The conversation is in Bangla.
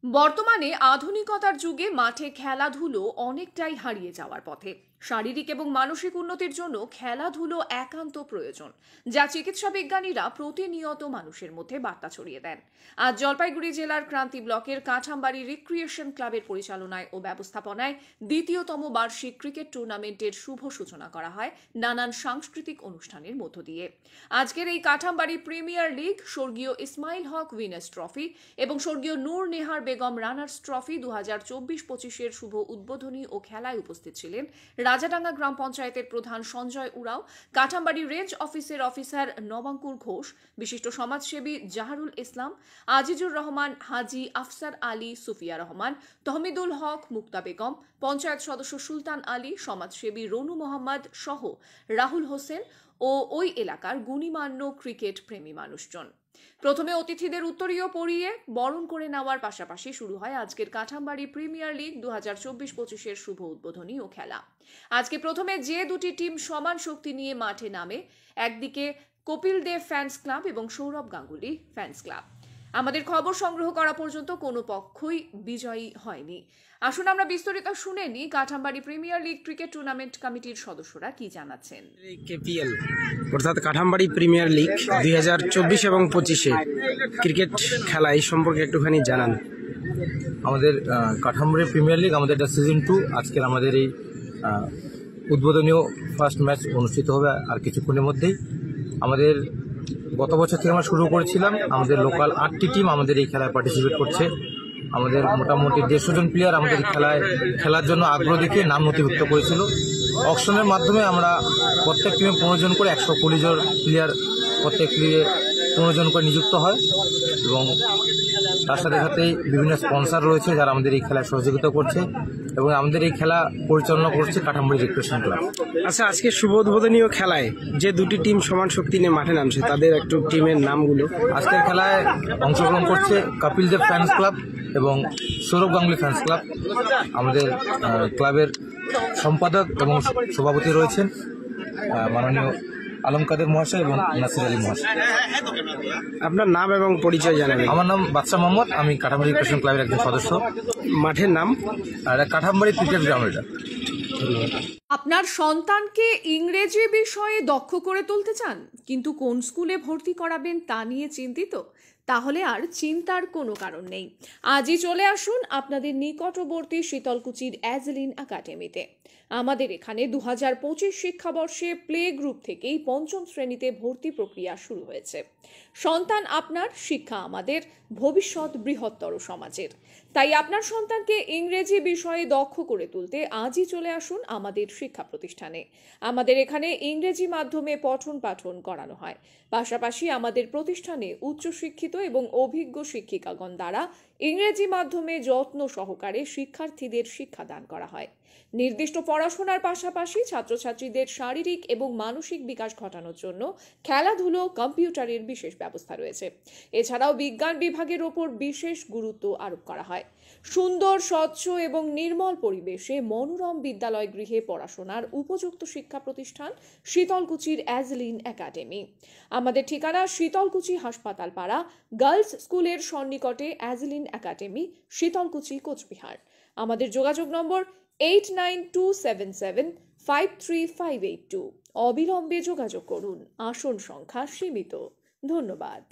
বর্তমানে আধুনিকতার যুগে মাঠে খেলাধুলো অনেকটাই হারিয়ে যাওয়ার পথে। শারীরিক এবং মানসিক উন্নতির জন্য খেলাধুলো একান্ত প্রয়োজন, যা চিকিৎসা বিজ্ঞানীরা প্রতিনিয়ত মানুষের মধ্যে বার্তা ছড়িয়ে দেন। আজ জলপাইগুড়ি জেলার ক্রান্তি ব্লকের কাঠামবাড়ি রিক্রিয়েশন ক্লাবের পরিচালনায় ও ব্যবস্থাপনায় দ্বিতীয়তম বার্ষিক ক্রিকেট টুর্নামেন্টের শুভ সূচনা করা হয় নানান সাংস্কৃতিক অনুষ্ঠানের মধ্য দিয়ে। আজকের এই কাঠামবাড়ি প্রিমিয়ার লিগ, স্বর্গীয় ইসমাইল হক উইনার্স ট্রফি এবং স্বর্গীয় নূর নেহার বেগম রানার্স ট্রফি 2024-25-এর শুভ উদ্বোধনী ও খেলায় উপস্থিত ছিলেন রাজাডাঙ্গা গ্রাম পঞ্চায়েতের প্রধান সঞ্জয় উরাও, কাঠামবাড়ি রেঞ্জ অফিসার নবাঙ্কুর ঘোষ, বিশিষ্ট সমাজসেবী জাহারুল ইসলাম, আজিজুর রহমান, হাজি আফসার আলী, সুফিয়া রহমান, তহমিদুল হক, মুক্তা বেগম, পঞ্চায়েত সদস্য সুলতান আলী, সমাজসেবী রনু মোহাম্মদ সহ রাহুল হোসেন ও ওই এলাকার গুণীমান্য ক্রিকেট প্রেমী মানুষজন। প্রথমে অতিথিদের উত্তরীয় পরিয়ে বরণ করে নেওয়ার পাশাপাশি শুরু হয় আজকের কাঠামবাড়ি প্রিমিয়ার লিগ 2024-25-এর শুভ উদ্বোধনী ও খেলা। আজকে প্রথমে যে দুটি টিম সমান শক্তি নিয়ে মাঠে নামে, একদিকে কপিল দেব ফ্যান্স ক্লাব এবং সৌরভ গাঙ্গুলি ফ্যান্স ক্লাব। আমাদের খবর সংগ্রহ করা পর্যন্ত কোনো পক্ষই বিজয়ী হয়নি। আসুন আমরা বিস্তারিত শুনে নিই Kathambari premier league cricket tournament কমিটির সদস্যরা কি জানাচ্ছেন। কেপিএল অর্থাৎ কাঠামবাড়ি প্রিমিয়ার লিগ 2024 এবং 25-এ ক্রিকেট খেলা এই সম্পর্কে একটুখানি জানান। আমাদের কাঠামবাড়ি প্রিমিয়ার লিগ আমাদের এটা সিজন 2। আজকের আমাদের এই উদ্বোধনীয় ফার্স্ট ম্যাচ অনুষ্ঠিত হবে আর কিছুক্ষণের মধ্যেই। আমাদের গত বছর থেকে আমরা শুরু করেছিলাম, আমাদের লোকাল 8টি টিম আমাদের এই খেলায় পার্টিসিপেট করছে। আমাদের মোটামুটি 150 জন প্লেয়ার আমাদের খেলার জন্য আগ্রহ দেখিয়ে নাম নথিভুক্ত করেছিল। অকশনের মাধ্যমে আমরা প্রত্যেক টিমে 15 জন করে 120 জন প্লেয়ার প্রত্যেক টিমে 15 জন করে নিযুক্ত হয় এবং তার সাথে সাথে বিভিন্ন স্পন্সর রয়েছে যারা আমাদের এই খেলায় সহযোগিতা করছে এবং আমাদের এই খেলা পরিচালনা করছে কাঠামবাড়ি রিক্রিয়েশন ক্লাব। আচ্ছা, আজকে শুভ উদ্বোধনী খেলায় যে দুটি টিম সমান শক্তি নিয়ে মাঠে নামছে তাদের একটু টিমের নামগুলো। আজকের খেলায় অংশগ্রহণ করছে কপিল দেব ফ্যান্স ক্লাব এবং সৌরভ গাঙ্গুলি ফ্যান্স ক্লাব। আমাদের ক্লাবের সম্পাদক এবং সভাপতি রয়েছেন মাননীয় আলম কাদের মহাশয় এবং নাসির আলী মহাশয়। আপনার নাম এবং পরিচয় জানাবেন। আমার নাম বাদশা মোহাম্মদ, আমি কাঠামবাড়ি রিক্রিয়েশন ক্লাবের একজন সদস্য। মাঠের নাম কাঠামবাড়ি ক্রিকেট গ্রাউন্ড। আপনার সন্তানকে ইংরেজি বিষয়ে দক্ষ করে তুলতে চান, কিন্তু কোন স্কুলে ভর্তি করাবেন তা নিয়ে চিন্তিত? তাহলে আর চিন্তার কোনো কারণ নেই। আজই চলে আসুন আপনাদের নিকটবর্তী শীতলকুচির অ্যাজলিন একাডেমিতে। আমাদের এখানে 2025 শিক্ষাবর্ষে প্লে গ্রুপ থেকেই 5ম শ্রেণীতে ভর্তি প্রক্রিয়া শুরু হয়েছে। সন্তান আপনার, শিক্ষা আমাদের, ভবিষ্যৎ বৃহত্তর সমাজের। তাই আপনার সন্তানকে ইংরেজি বিষয়ে দক্ষ করে তুলতে আজই চলে আসুন আমাদের শিক্ষা প্রতিষ্ঠানে। আমাদের এখানে ইংরেজি মাধ্যমে পঠন পাঠন করানো হয়। পাশাপাশি আমাদের প্রতিষ্ঠানে উচ্চশিক্ষিত এবং অভিজ্ঞ শিক্ষিকাগণ দ্বারা ইংরেজি মাধ্যমে যত্ন সহকারে শিক্ষার্থীদের শিক্ষাদান করা হয়। নির্দিষ্ট পড়াশোনার পাশাপাশি ছাত্রছাত্রীদের শারীরিক এবং মানসিক বিকাশ ঘটানোর জন্য খেলাধুলো, কম্পিউটারের বিশেষ ব্যবস্থা রয়েছে। এছাড়াও বিজ্ঞান বিভাগের ওপর বিশেষ গুরুত্ব আরোপ করা হয়। সুন্দর, স্বচ্ছ এবং নির্মল পরিবেশে মনোরম বিদ্যালয় গৃহে পড়াশোনার উপযুক্ত শিক্ষা প্রতিষ্ঠান শীতলকুচির অ্যাজলিন একাডেমি। আমাদের ঠিকানা শীতলকুচি হাসপাতাল পাড়া, গার্লস স্কুলের সন্নিকটে অ্যাজলিন একাডেমি, শীতলকুচি, কোচবিহার। আমাদের যোগাযোগ নম্বর 8927753582। অবিলম্বে যোগাযোগ করুন। আসন সংখ্যা সীমিত। ধন্যবাদ।